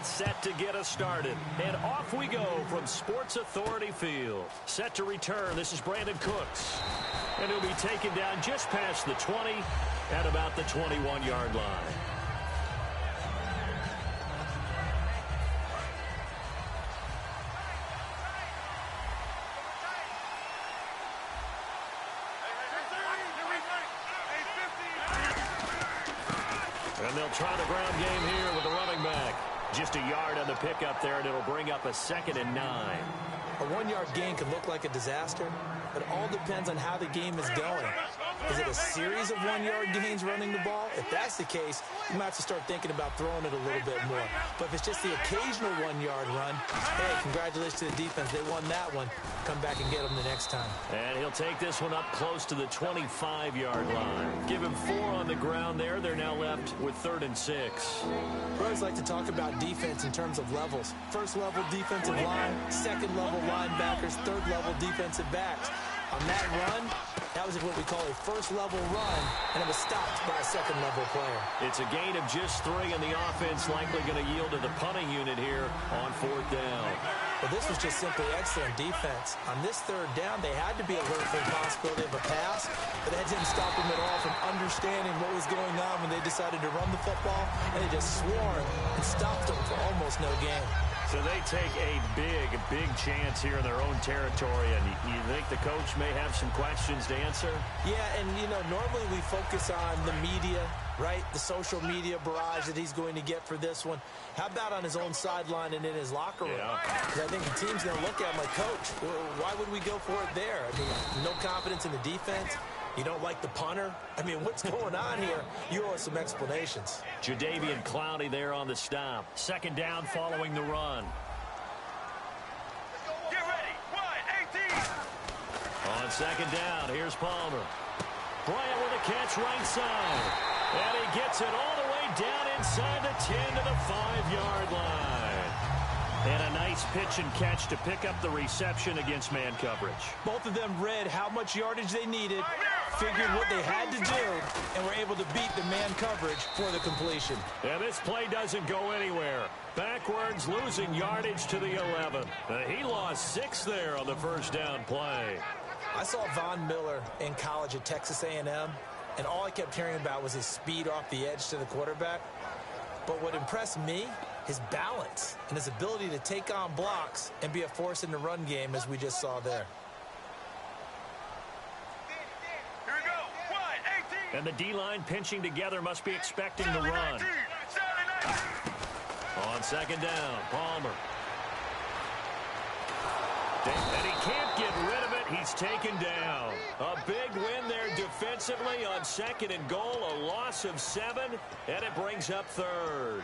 about set to get us started. And off we go from Sports Authority Field. Set to return, this is Brandon Cooks. And he'll be taken down just past the 20 at about the 21-yard line. And they'll try the ground game here with the running back. Just a yard on the pickup there, and it'll bring up a 2nd and 9. A 1-yard gain can look like a disaster, but it all depends on how the game is going. Is it a series of 1-yard gains running the ball? If that's the case, you might have to start thinking about throwing it a little bit more. But if it's just the occasional 1-yard run, hey, congratulations to the defense. They won that one. Come back and get them the next time. And he'll take this one up close to the 25-yard line. Give him 4 on the ground there. They're now left with 3rd and 6. Pros like to talk about defense in terms of levels. First level defensive line, second level linebackers, third level defensive backs. On that run, that was what we call a first-level run, and it was stopped by a second-level player. It's a gain of just 3, and the offense likely going to yield to the punting unit here on 4th down. Well, this was just simply excellent defense. On this 3rd down, they had to be alert for the possibility of a pass, but that didn't stop them at all from understanding what was going on when they decided to run the football, and they just swarmed and stopped them for almost no gain. So they take a big chance here in their own territory, and you think the coach may have some questions to answer? Yeah, and, normally we focus on the media, right? The social media barrage that he's going to get for this one. How about on his own sideline and in his locker room? Because I think the team's going to look at him like, Coach, why would we go for it there? I mean, no confidence in the defense. You don't like the punter? I mean, what's going on here? You owe us some explanations. Jadeveon Clowney there on the stop. 2nd down following the run. Get ready. 1, 18. On 2nd down, here's Palmer. Bryant with a catch right side. And he gets it all the way down inside the 10 to the 5-yard line. And a nice pitch and catch to pick up the reception against man coverage. Both of them read how much yardage they needed, figured what they had to do, and were able to beat the man coverage for the completion. And this play doesn't go anywhere. Backwards, losing yardage to the 11. He lost 6 there on the 1st down play. I saw Von Miller in college at Texas A&M, and all I kept hearing about was his speed off the edge to the quarterback. But what impressed me, his balance and his ability to take on blocks and be a force in the run game, as we just saw there. Here we go. 1, 18. And the D-line pinching together must be expecting the run. On 2nd down, Palmer. And he can't get rid of it. He's taken down. A big win there defensively on 2nd and goal. A loss of 7, and it brings up 3rd.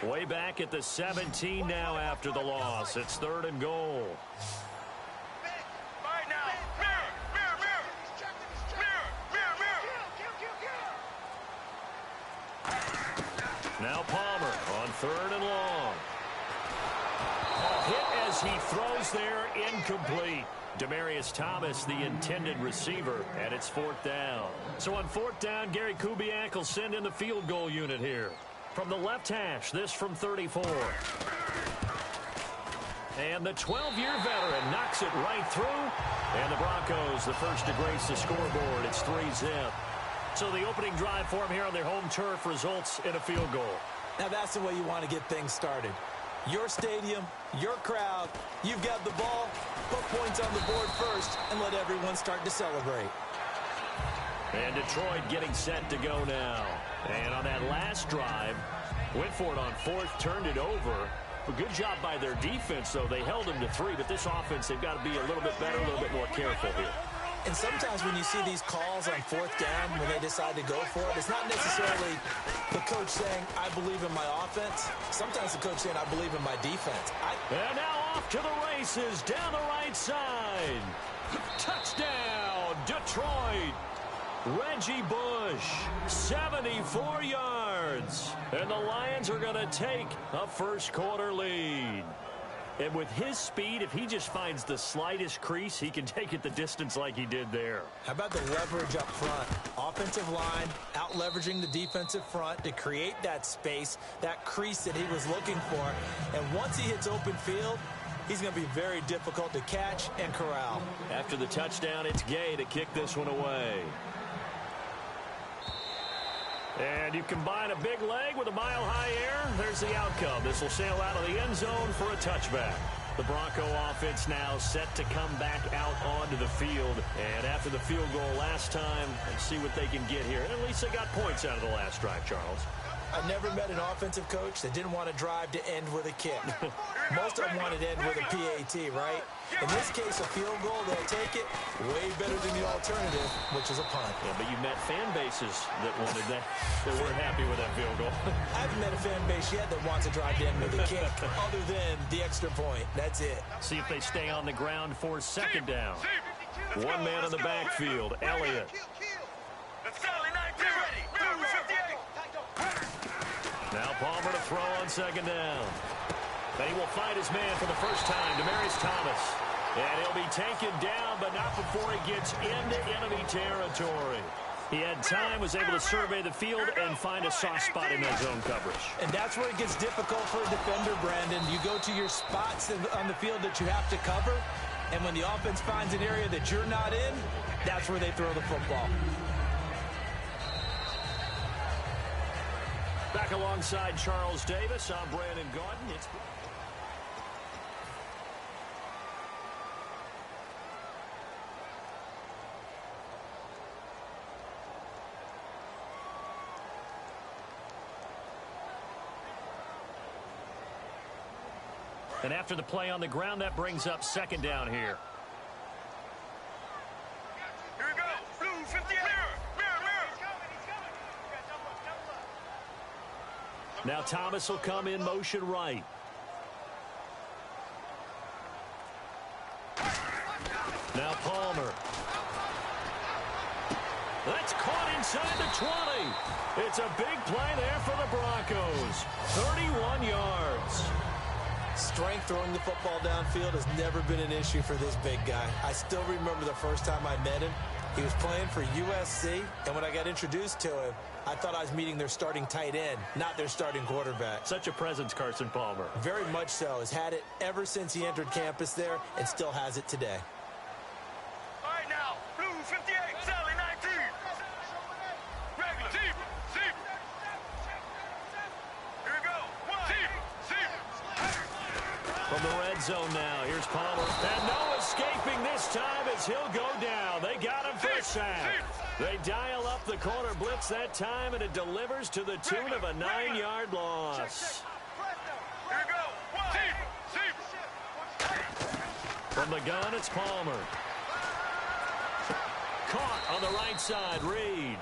Way back at the 17 now after the loss. It's 3rd and goal. Right now. Mirror. Now Palmer on 3rd and long. Hit as he throws there, incomplete. Demaryius Thomas, the intended receiver, and it's 4th down. So on 4th down, Gary Kubiak will send in the field goal unit here. From the left hash, this from 34. And the 12-year veteran knocks it right through. And the Broncos, the first to grace the scoreboard. It's 3-zip. So the opening drive for them here on their home turf results in a field goal. Now that's the way you want to get things started. Your stadium, your crowd, you've got the ball, put points on the board first, and let everyone start to celebrate. And Detroit getting set to go now. And on that last drive, went for it on 4th, turned it over. A good job by their defense, though. They held them to 3, but this offense, they've got to be a little bit better, a little bit more careful here. And sometimes when you see these calls on 4th down, when they decide to go for it, it's not necessarily the coach saying, I believe in my offense. Sometimes the coach saying, I believe in my defense. And now off to the races down the right side. Touchdown, Detroit. Reggie Bush, 74 yards. And the Lions are going to take a first-quarter lead. And with his speed, if he just finds the slightest crease, he can take it the distance like he did there. How about the leverage up front? Offensive line out-leveraging the defensive front to create that space, that crease that he was looking for. And once he hits open field, he's going to be very difficult to catch and corral. After the touchdown, it's Gay to kick this one away. And you combine a big leg with a mile-high air, there's the outcome. This will sail out of the end zone for a touchback. The Bronco offense now set to come back out onto the field. And after the field goal last time, let's see what they can get here. And at least they got points out of the last drive, Charles. I never met an offensive coach that didn't want to drive to end with a kick. Most of them wanted to end with a PAT, right? In this case, a field goal, they'll take it way better than the alternative, which is a punt. Yeah, but you met fan bases that wanted that, that weren't happy with that field goal. I haven't met a fan base yet that wants to drive to end with a kick, other than the extra point. That's it. See if they stay on the ground for second down. One man in the backfield, Elliott. Now Palmer to throw on second down. And he will find his man for the first time, Demaryius Thomas. And he'll be taken down, but not before he gets into enemy territory. He had time, was able to survey the field and find a soft spot in that zone coverage. And that's where it gets difficult for a defender, Brandon. You go to your spots on the field that you have to cover, and when the offense finds an area that you're not in, that's where they throw the football. Back alongside Charles Davis, I'm Brandon Gaudin. And after the play on the ground, that brings up second down here. Here we go. Blue 58. Now Thomas will come in motion right. Now Palmer. That's caught inside the 20. It's a big play there for the Broncos. 31 yards. Strength throwing the football downfield has never been an issue for this big guy. I still remember the first time I met him. He was playing for USC, and when I got introduced to him, I thought I was meeting their starting tight end, not their starting quarterback. Such a presence, Carson Palmer. Very much so. Has had it ever since he entered campus there and still has it today. All right, now, Blue 58, Sally 19. Regular. Deep. Here we go. One. Deep. From the red zone now, here's Palmer. And no escaping this time as he'll go down. They got him for a sack. They dial up the corner blitz that time, and it delivers to the tune of a 9-yard loss. Here we go. One. From the gun, it's Palmer. Caught on the right side, Reed.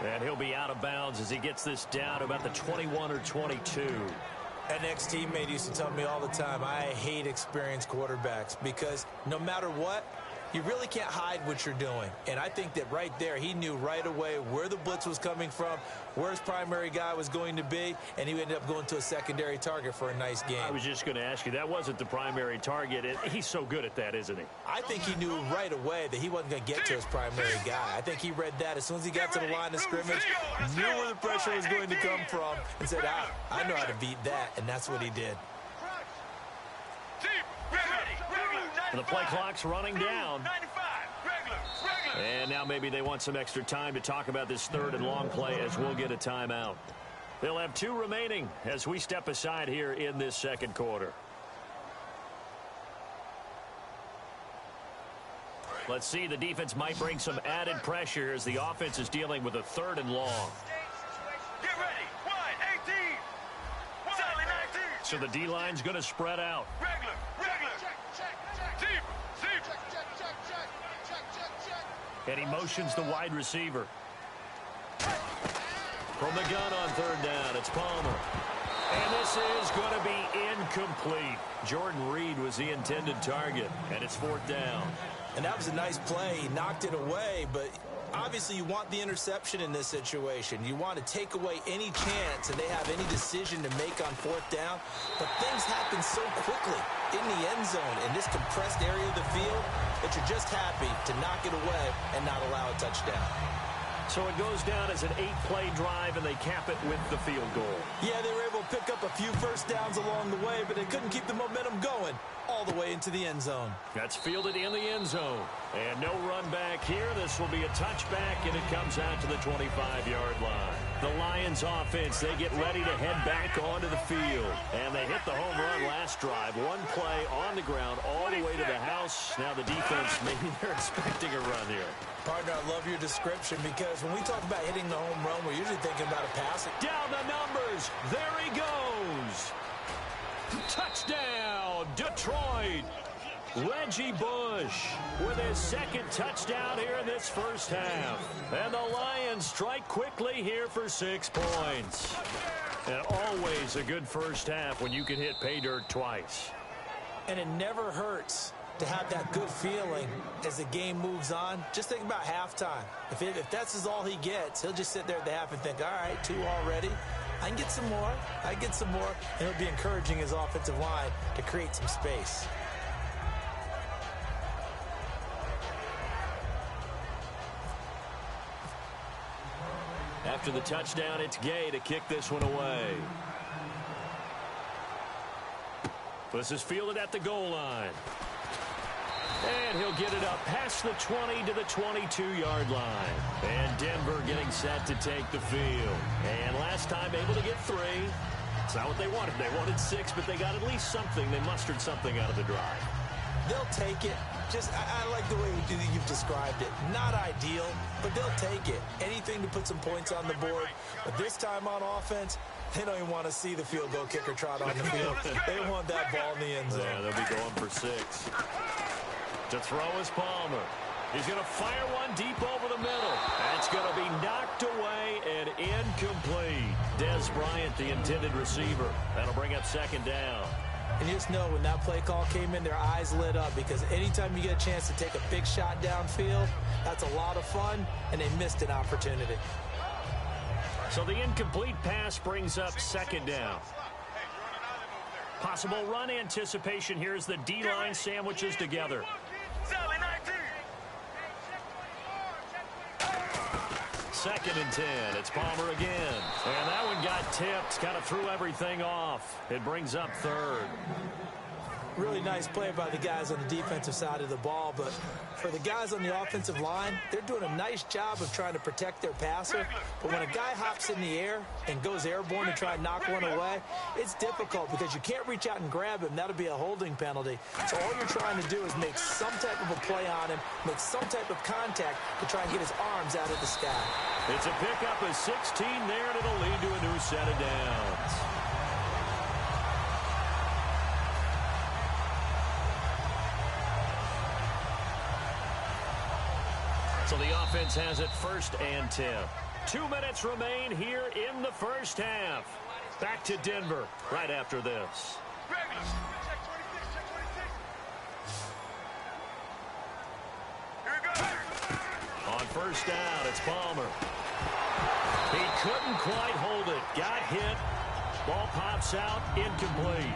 And he'll be out of bounds as he gets this down to about the 21 or 22. An ex-teammate used to tell me all the time, I hate experienced quarterbacks because no matter what, you really can't hide what you're doing. And I think that right there, he knew right away where the blitz was coming from, where his primary guy was going to be, and he ended up going to a secondary target for a nice game. I was just going to ask you, that wasn't the primary target. He's so good at that, isn't he? I think he knew right away that he wasn't going to get to his primary guy. I think he read that as soon as he got to the line of scrimmage, knew where the pressure was going to come from, and said, I know how to beat that, and that's what he did. And the play clock's running down. And now maybe they want some extra time to talk about this third and long play as we'll get a timeout. They'll have 2 remaining as we step aside here in this second quarter. Let's see, the defense might bring some added pressure as the offense is dealing with a third and long. Get ready. 1, 18. Sally 19. So the D-line's going to spread out. Regular. Deep. And he motions the wide receiver. From the gun on third down, it's Palmer. And this is going to be incomplete. Jordan Reed was the intended target, and it's 4th down. And that was a nice play. He knocked it away, but Obviously, you want the interception in this situation. You want to take away any chance and they have any decision to make on fourth down. But things happen so quickly in the end zone in this compressed area of the field that you're just happy to knock it away and not allow a touchdown. So it goes down as an 8-play drive, and they cap it with the field goal. Yeah, they were able to pick up a few first downs along the way, but they couldn't keep the momentum going all the way into the end zone. That's fielded in the end zone. And no run back here. This will be a touchback, and it comes out to the 25-yard line. The Lions offense, they get ready to head back onto the field. And they hit the home run last drive. One play on the ground all the way to the house. Now the defense, maybe they're expecting a run here. Partner, I love your description because when we talk about hitting the home run, we're usually thinking about a pass. Down the numbers. There he goes. Touchdown, Detroit. Reggie Bush with his second touchdown here in this first half. And the Lions strike quickly here for 6 points. And always a good first half when you can hit pay dirt twice. And it never hurts to have that good feeling as the game moves on. Just think about halftime. If that's all he gets, he'll just sit there at the half and think, all right, 2 already. I can get some more. I can get some more. And he'll be encouraging his offensive line to create some space. After the touchdown, it's Gay to kick this one away. This is fielded at the goal line. And he'll get it up past the 20 to the 22-yard line. And Denver getting set to take the field. And last time able to get 3. It's not what they wanted. They wanted 6, but they got at least something. They mustered something out of the drive. They'll take it. I like the way you've described it. Not ideal, but they'll take it. Anything to put some points on the board. But this time on offense, they don't even want to see the field goal kicker trot on the field. They want that ball in the end zone. Yeah, they'll be going for 6. To throw is Palmer. He's going to fire one deep over the middle. That's going to be knocked away and incomplete. Des Bryant, the intended receiver. That'll bring up second down. And you just know when that play call came in, their eyes lit up because anytime you get a chance to take a big shot downfield, that's a lot of fun, and they missed an opportunity. So the incomplete pass brings up second down. Possible run anticipation here as the D-line sandwiches together. Second and 10. It's Palmer again. And that one got tipped. Kind of threw everything off. It brings up third. Really nice play by the guys on the defensive side of the ball, but for the guys on the offensive line, they're doing a nice job of trying to protect their passer. But when a guy hops in the air and goes airborne to try and knock one away, it's difficult because you can't reach out and grab him. That'll be a holding penalty. So all you're trying to do is make some type of a play on him, make some type of contact to try and get his arms out of the sky. It's a pickup of 16 there, and it'll lead to a new set of downs. So the offense has it 1st and 10. 2 minutes remain here in the first half. Back to Denver right after this. On first down, it's Palmer. He couldn't quite hold it. Got hit. Ball pops out, incomplete.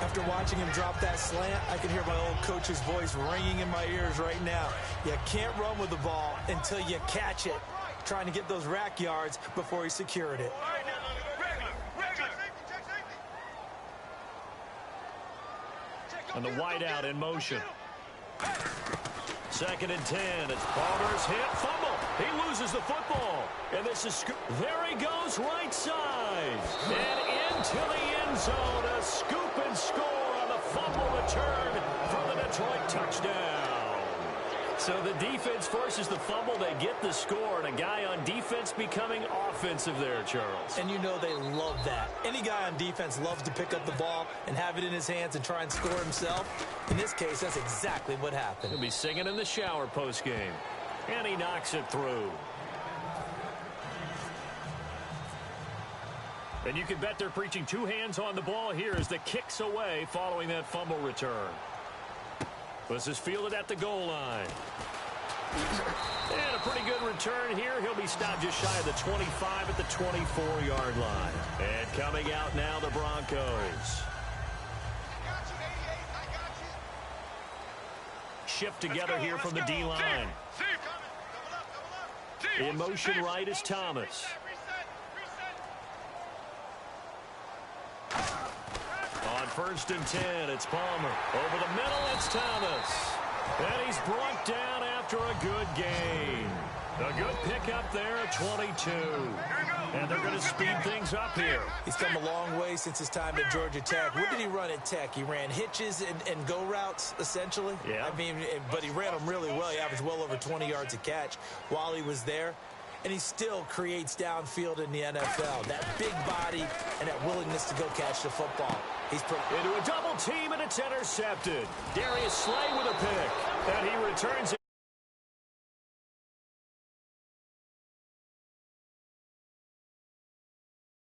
After watching him drop that slant, I can hear my old coach's voice ringing in my ears right now. You can't run with the ball until you catch it. Trying to get those rack yards before he secured it. And the wideout in motion. 2nd and 10. It's Palmer's hit. Fumble. He loses the football. And this is... There he goes, right side. And into the end zone. A scoop and score on the fumble return for the Detroit touchdown. So the defense forces the fumble. They get the score. And a guy on defense becoming offensive there, Charles. And you know they love that. Any guy on defense loves to pick up the ball and have it in his hands and try and score himself. In this case, that's exactly what happened. He'll be singing in the shower postgame. And he knocks it through. And you can bet they're preaching 2 hands on the ball here as the kick's away following that fumble return. This is fielded at the goal line. And a pretty good return here. He'll be stopped just shy of the 25 at the 24-yard line. And coming out now, the Broncos. Shift together here from the D-line. In motion right is Thomas. On 1st and 10, it's Palmer. Over the middle, it's Thomas. And he's brought down after a good gain. A good pickup there at 22. And they're going to speed things up here. He's come a long way since his time at Georgia Tech. What did he run at Tech? He ran hitches and go routes, essentially. Yeah. I mean, but he ran them really well. He averaged well over 20 yards a catch while he was there. And he still creates downfield in the NFL. That big body and that willingness to go catch the football. He's into a double team, and it's intercepted. Darius Slay with a pick. And he returns